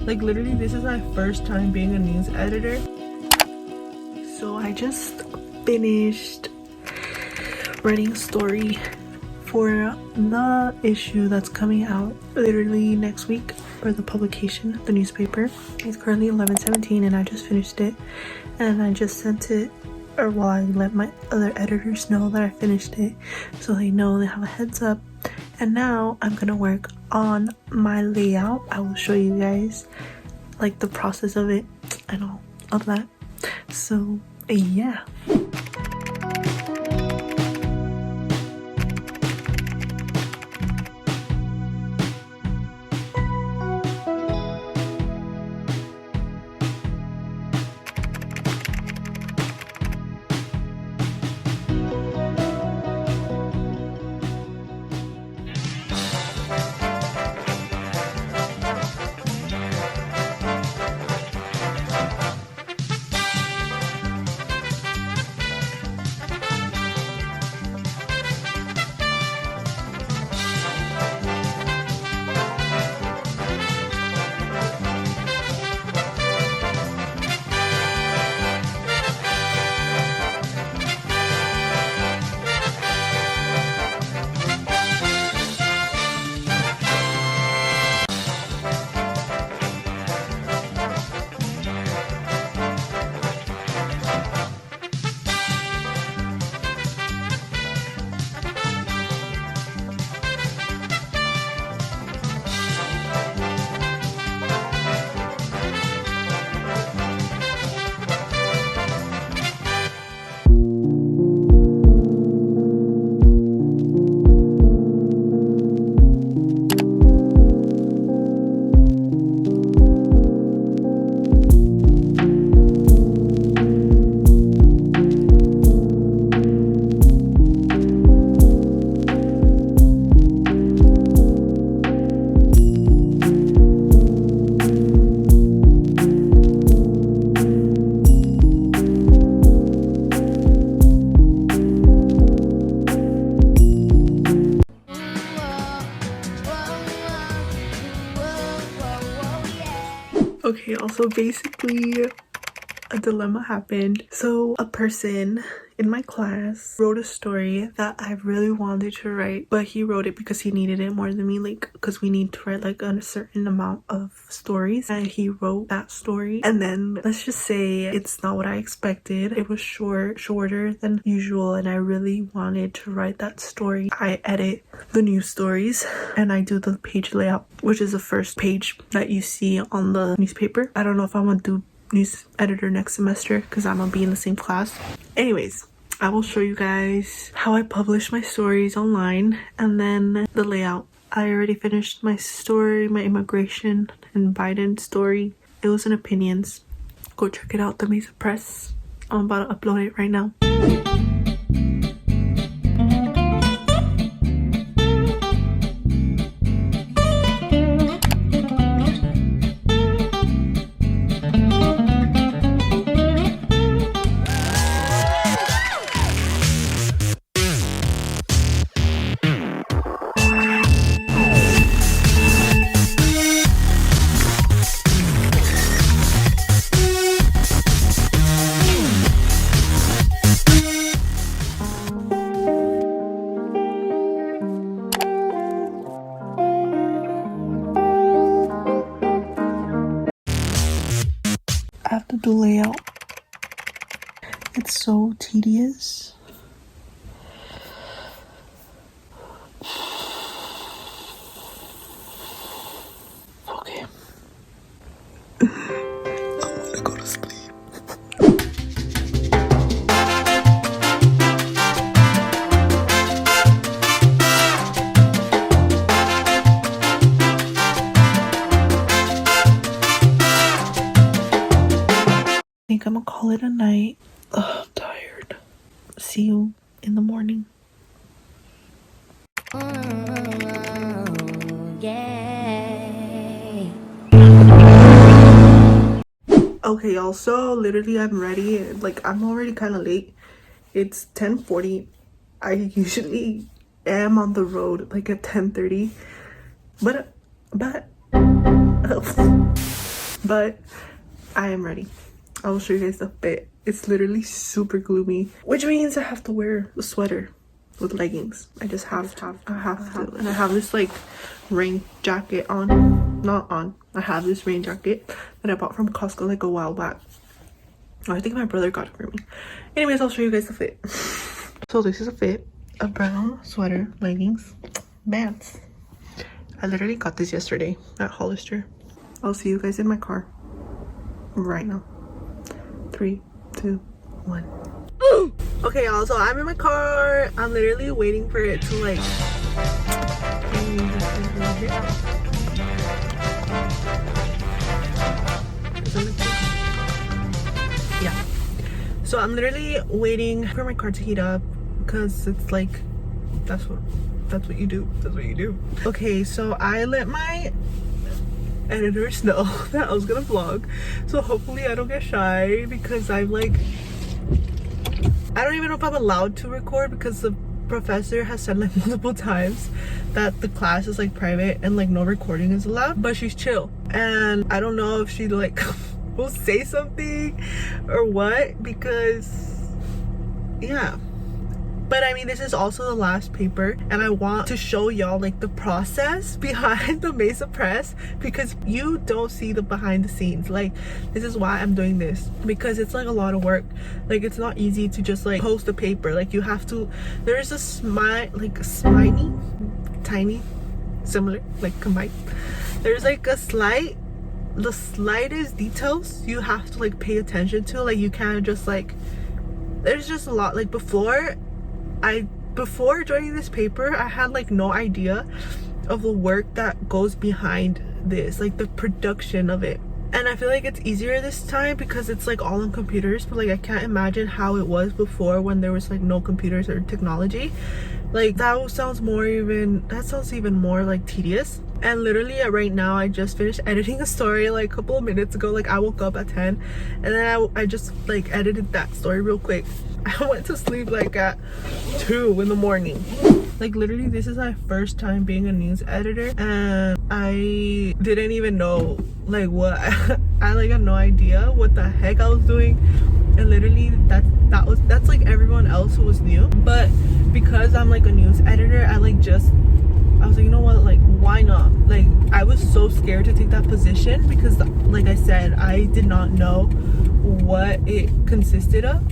Like literally this is my first time being a news editor. So I just finished writing a story for the issue that's coming out literally next week for the publication of the newspaper. It's currently 11:17 and I just finished it, and I just sent it, or well, I let my other editors know that I finished it so they know, they have a heads up. And now I'm gonna work on my layout. I will show you guys like the process of it and all of that. So yeah. Okay, also basically a dilemma happened. So a person in my class wrote a story that I really wanted to write, but he wrote it because he needed it more than me, like because we need to write like a certain amount of stories, and he wrote that story. And then let's just say it's not what I expected. It was shorter than usual, and I really wanted to write that story. I edit the news stories and I do the page layout, which is the first page that you see on the newspaper. I don't know if I'm gonna do news editor next semester because I'm gonna be in the same class. Anyways, I will show you guys how I publish my stories online and then the layout. I already finished my story, my immigration and Biden story. It was in opinions. Go check it out, the Mesa Press. I'm about to upload it right now. I have to do layout. It's so tedious. Okay. I wanna go to sleep. I think I'm gonna call it a night. Ugh, I'm tired. See you in the morning. Okay, y'all, so literally I'm ready. Like, I'm already kind of late. It's 10:40. I usually am on the road like at 10:30, but but I am ready. I will show you guys the fit. It's literally super gloomy, which means I have to wear a sweater with leggings. I have to. And I have this like rain jacket on. Not on. I have this rain jacket that I bought from Costco like a while back. Oh, I think my brother got it for me. Anyways, I'll show you guys the fit. So this is a fit. A brown sweater, leggings, pants. I literally got this yesterday at Hollister. I'll see you guys in my car right now. 3, 2, 1. Okay, y'all, so I'm in my car. I'm literally waiting for it to like yeah, so I'm literally waiting for my car to heat up because it's like that's what you do. Okay, so I let my editors know that I was gonna vlog, so hopefully I don't get shy, because I'm like, I don't even know if I'm allowed to record, because the professor has said like multiple times that the class is like private and like no recording is allowed, but she's chill, and I don't know if she like will say something or what, because yeah. But I mean, this is also the last paper, and I want to show y'all like the process behind the Mesa press, because you don't see the behind the scenes. Like, this is why I'm doing this, because it's like a lot of work. Like, it's not easy to just like post a paper. Like, you have to, there's a tiny, similar, like combined. There's like the slightest details you have to like pay attention to. Like, you can't just like, there's just a lot. Like, before joining this paper, I had like no idea of the work that goes behind this, like the production of it. And I feel like it's easier this time because it's like all on computers, but like I can't imagine how it was before when there was like no computers or technology. Like that sounds even more like tedious. And literally right now I just finished editing a story like a couple of minutes ago. Like I woke up at 10 and then I just like edited that story real quick. I went to sleep like at 2 in the morning. Like literally this is my first time being a news editor, and I didn't even know like what I like had no idea what the heck I was doing. And literally that's like everyone else who was new, but because I'm like a news editor, I was like, you know what, like why not? Like I was so scared to take that position because like I said, I did not know what it consisted of.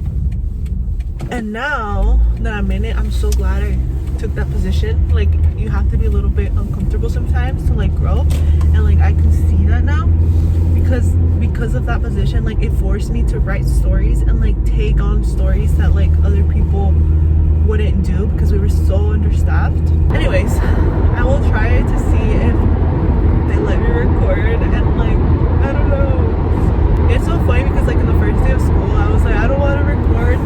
And now that I'm in it, I'm so glad I took that position. Like you have to be a little bit uncomfortable sometimes to like grow, and like I can see that now because of that position. Like it forced me to write stories and like take on stories that like other people wouldn't do because we were so understaffed. Anyways, I will try to see if they let me record, and like I don't know, it's so funny because like in the first day of school I was like, I don't want to record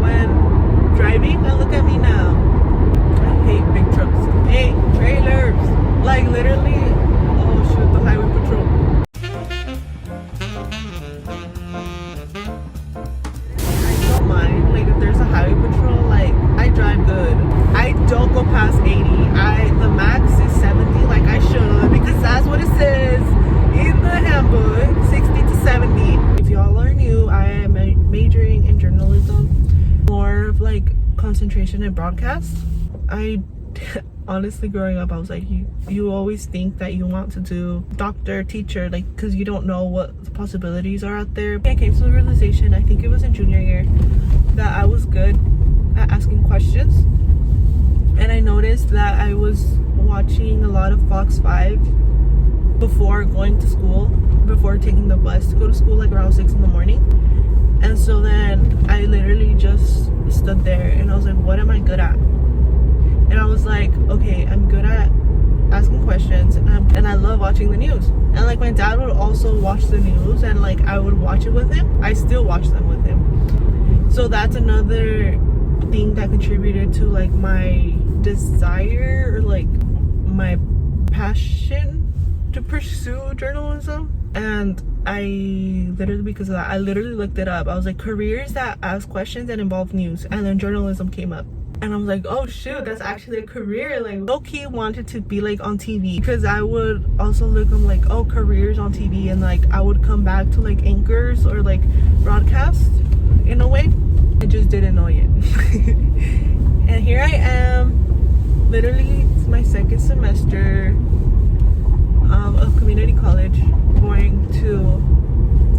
when driving, and look at me now. I hate big trucks. I hate trailers. Like literally, oh shoot, the highway patrol. I don't mind, like if there's a highway patrol, like I drive good. I don't go past 80. The max is 70, like I should, because that's what it says in the handbook, 60 to 70. If y'all are new, I am majoring in journalism, more of like concentration in broadcast. I honestly, growing up, I was like, you always think that you want to do doctor, teacher, like because you don't know what the possibilities are out there. I came to the realization, I think it was in junior year, that I was good at asking questions, and I noticed that I was watching a lot of Fox 5 before going to school, before taking the bus to go to school, like around 6 in the morning. And so then I literally just stood there and I was like, what am I good at? And I was like, okay, I'm good at asking questions, and I love watching the news. And like my dad would also watch the news, and like I would watch it with him. I still watch them with him. So that's another thing that contributed to like my desire, or like my passion to pursue journalism. And I literally, because of that, I literally looked it up. I was like, careers that ask questions and involve news, and then journalism came up. And I'm like, oh shoot, that's actually a career. Like low-key wanted to be like on TV, because I would also look, I'm like, oh, careers on TV, and like I would come back to like anchors or like broadcast in a way. I just didn't know yet. And here I am, literally it's my second semester of community college, going to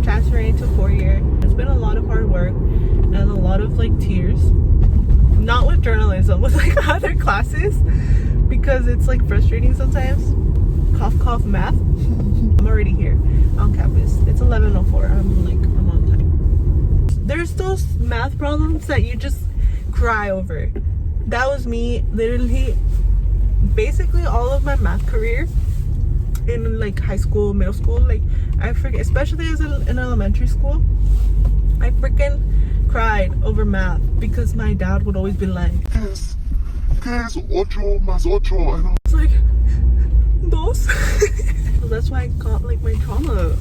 transferring to 4-year. It's been a lot of hard work and a lot of like tears. Not with journalism, with like other classes, because it's like frustrating sometimes. Cough cough math. I'm already here on campus. It's 11:04. I'm on time. There's those math problems that you just cry over. That was me literally basically all of my math career in like high school, middle school. Like I forget, especially as in elementary school, I freaking cried over math because my dad would always be like, ¿Qué es 8 más 8? And I was like, dos. So that's why I got like my trauma.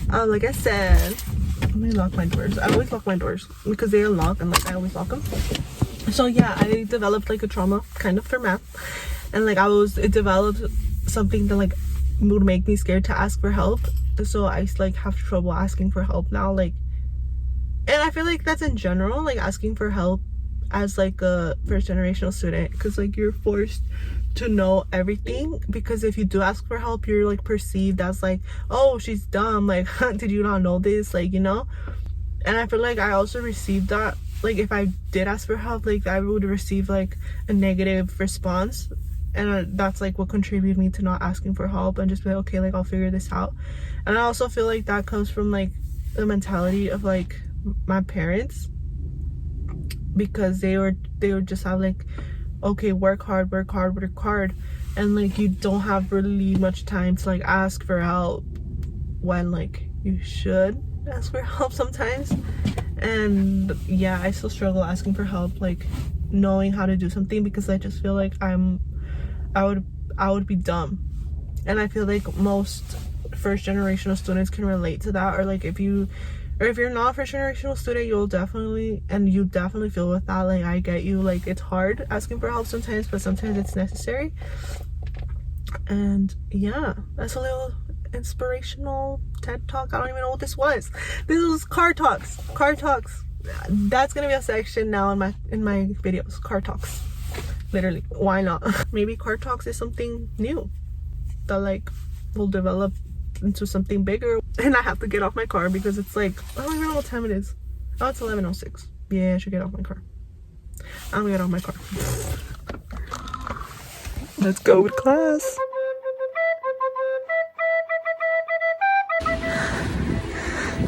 Like I said, let me lock my doors. I always lock my doors because they unlock, and like I always lock them. So yeah, I developed like a trauma kind of for math, and like it developed something that like would make me scared to ask for help. So I like have trouble asking for help now, like, and I feel like that's in general, like asking for help as like a first generational student, because like you're forced to know everything, because if you do ask for help, you're like perceived as like, oh, she's dumb, like did you not know this, like, you know. And I feel like I also received that, like if I did ask for help, like I would receive like a negative response, and that's like what contributed me to not asking for help and just be like, okay, like I'll figure this out. And I also feel like that comes from like the mentality of like my parents, because they would just have like, okay, work hard, and like you don't have really much time to like ask for help when like you should ask for help sometimes. And yeah, I still struggle asking for help, like knowing how to do something, because I just feel like I would be dumb. And I feel like most first generational students can relate to that, or like if you're not a first generational student, you definitely feel with that. Like I get you, like it's hard asking for help sometimes, but sometimes it's necessary. And yeah, that's a little inspirational TED talk. I don't even know what this was. This was car talks. That's gonna be a section now in my videos. Car talks, literally. Why not? Maybe car talks is something new that like will develop into something bigger. And I have to get off my car because it's like, I don't even know what time it is. Oh, it's 11:06. Yeah, I should get off my car. I'm gonna get off my car. Let's go with class.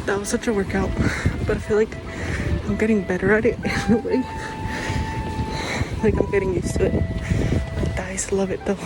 That was such a workout, but I feel like I'm getting better at it in a way. Like I'm getting used to it. My thighs love it though.